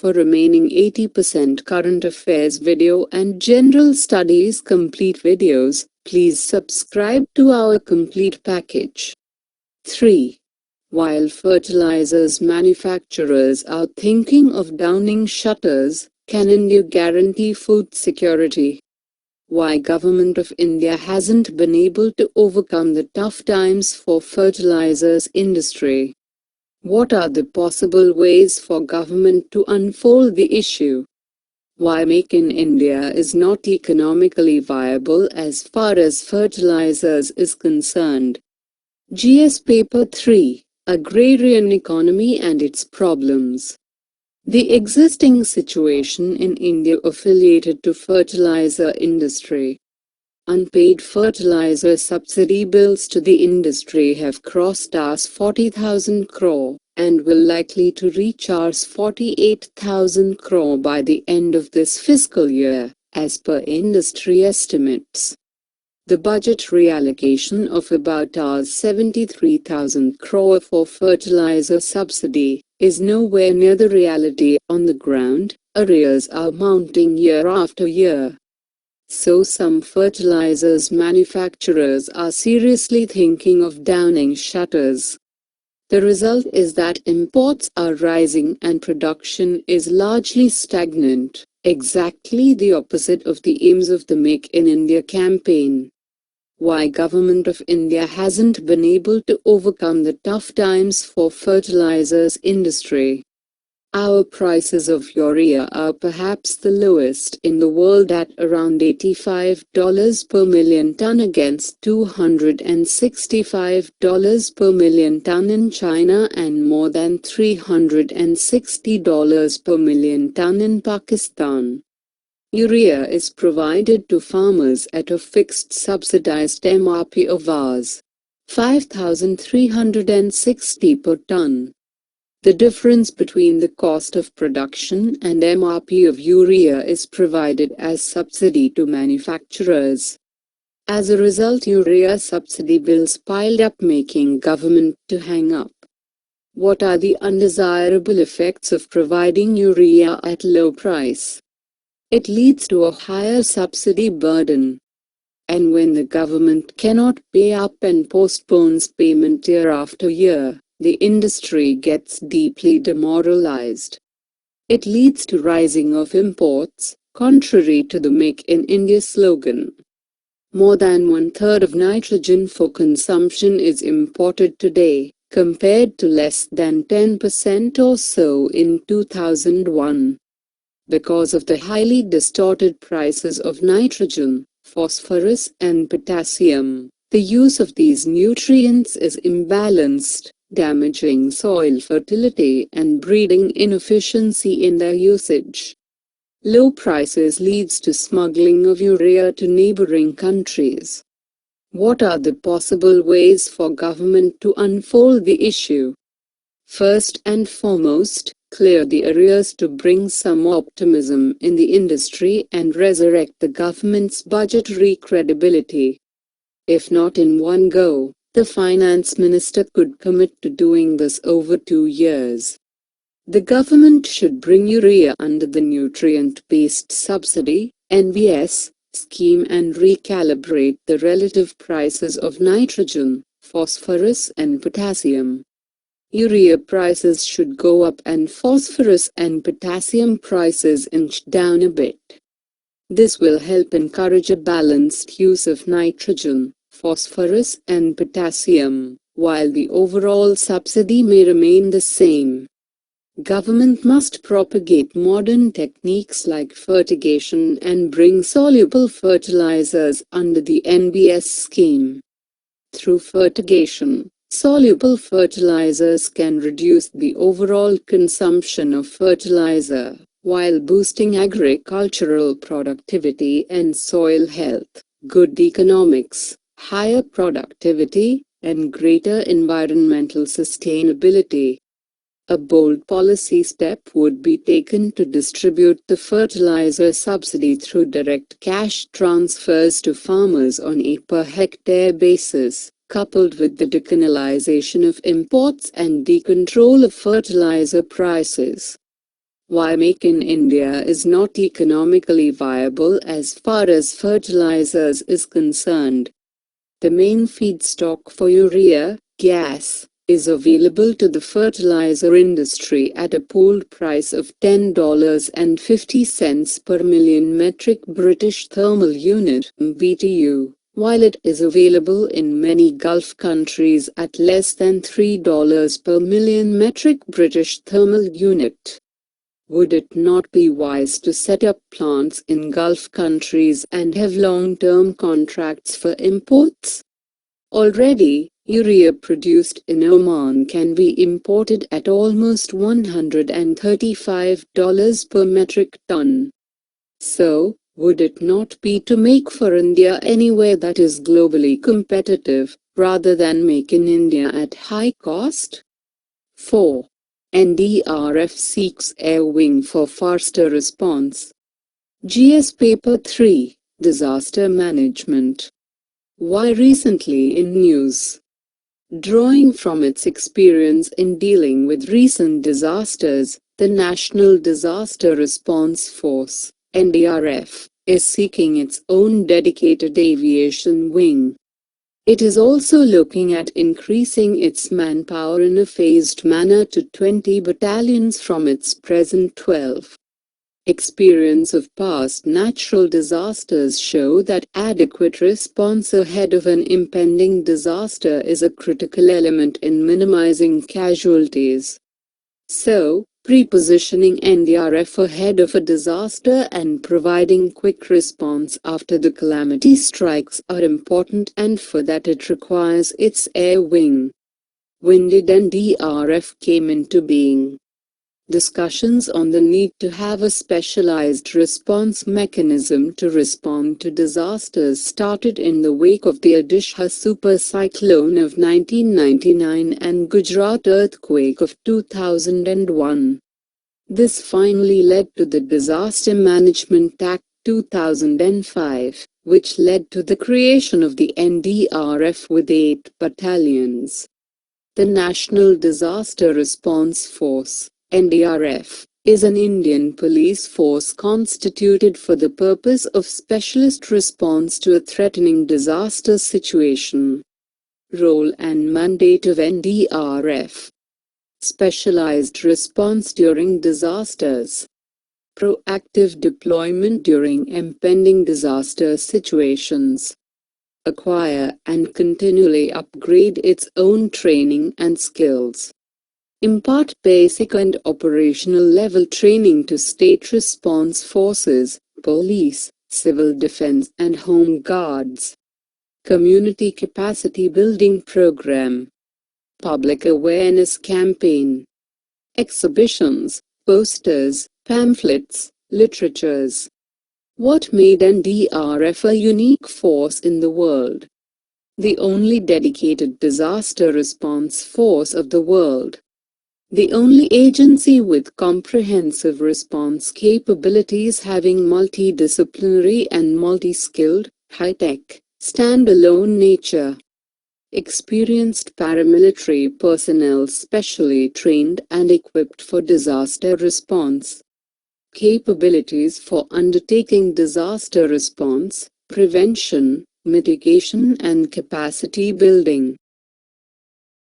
For remaining 80% current affairs video and general studies complete videos, please subscribe to our complete package. 3. While fertilizers manufacturers are thinking of downing shutters, can India guarantee food security? Why Government of India hasn't been able to overcome the tough times for fertilizers industry? What are the possible ways for government to unfold the issue? Why Make in India is not economically viable as far as fertilizers is concerned? GS Paper 3: Agrarian Economy and its Problems. The existing situation in India affiliated to fertilizer industry. Unpaid fertilizer subsidy bills to the industry have crossed Rs 40,000 crore and will likely to reach Rs 48,000 crore by the end of this fiscal year, as per industry estimates. The budget reallocation of about Rs 73,000 crore for fertilizer subsidy is nowhere near the reality on the ground. Arrears are mounting year after year. So some fertilizers manufacturers are seriously thinking of downing shutters. The result is that imports are rising and production is largely stagnant, exactly the opposite of the aims of the Make in India campaign. Why Government of India hasn't been able to overcome the tough times for fertilizers industry? Our prices of urea are perhaps the lowest in the world at around $85 per million ton against $265 per million ton in China and more than $360 per million ton in Pakistan. Urea is provided to farmers at a fixed subsidized MRP of Rs 5,360 per ton. The difference between the cost of production and MRP of urea is provided as subsidy to manufacturers. As a result, urea subsidy bills piled up, making government to hang up. What are the undesirable effects of providing urea at low price? It leads to a higher subsidy burden. And when the government cannot pay up and postpones payment year after year, the industry gets deeply demoralized. It leads to rising of imports, contrary to the Make in India slogan. More than 1/3 of nitrogen for consumption is imported today, compared to less than 10% or so in 2001. Because of the highly distorted prices of nitrogen, phosphorus and potassium, the use of these nutrients is imbalanced, damaging soil fertility and breeding inefficiency in their usage. Low prices leads to smuggling of urea to neighboring countries. What are the possible ways for government to unfold the issue? First and foremost, clear the arrears to bring some optimism in the industry and resurrect the government's budgetary credibility. If not in one go, the finance minister could commit to doing this over 2 years. The government should bring urea under the nutrient-based subsidy (NBS) scheme and recalibrate the relative prices of nitrogen, phosphorus and potassium. Urea prices should go up and phosphorus and potassium prices inch down a bit. This will help encourage a balanced use of nitrogen, phosphorus and potassium, while the overall subsidy may remain the same. Government must propagate modern techniques like fertigation and bring soluble fertilizers under the NBS scheme. Through fertigation, soluble fertilizers can reduce the overall consumption of fertilizer, while boosting agricultural productivity and soil health, good economics, higher productivity, and greater environmental sustainability. A bold policy step would be taken to distribute the fertilizer subsidy through direct cash transfers to farmers on a per-hectare basis, coupled with the decriminalization of imports and decontrol of fertilizer prices. Why Make in India is not economically viable as far as fertilizers is concerned. The main feedstock for urea, gas, is available to the fertilizer industry at a pooled price of $10.50 per million metric British thermal unit (BTU), while it is available in many Gulf countries at less than $3 per million metric British thermal unit. Would it not be wise to set up plants in Gulf countries and have long-term contracts for imports? Already, urea produced in Oman can be imported at almost $135 per metric ton. So, would it not be to make for India anywhere that is globally competitive, rather than make in India at high cost? 4. NDRF seeks air wing for faster response. GS Paper 3, Disaster Management. Why recently in news? Drawing from its experience in dealing with recent disasters, the National Disaster Response Force, NDRF, is seeking its own dedicated aviation wing. It is also looking at increasing its manpower in a phased manner to 20 battalions from its present 12. Experience of past natural disasters show that adequate response ahead of an impending disaster is a critical element in minimizing casualties. So, pre-positioning NDRF ahead of a disaster and providing quick response after the calamity strikes are important, and for that it requires its air wing. When did NDRF came into being? Discussions on the need to have a specialized response mechanism to respond to disasters started in the wake of the Odisha supercyclone of 1999 and Gujarat earthquake of 2001. This finally led to the Disaster Management Act 2005, which led to the creation of the NDRF with 8 battalions. The National Disaster Response Force, NDRF, is an Indian police force constituted for the purpose of specialist response to a threatening disaster situation. Role and mandate of NDRF: specialized response during disasters, proactive deployment during impending disaster situations, acquire and continually upgrade its own training and skills, impart basic and operational level training to state response forces, police, civil defense and home guards, community capacity building program, public awareness campaign, exhibitions, posters, pamphlets, literatures. What made NDRF a unique force in the world? The only dedicated disaster response force of the world. The only agency with comprehensive response capabilities, having multidisciplinary and multi-skilled, high-tech, standalone nature. Experienced paramilitary personnel specially trained and equipped for disaster response. Capabilities for undertaking disaster response, prevention, mitigation and capacity building.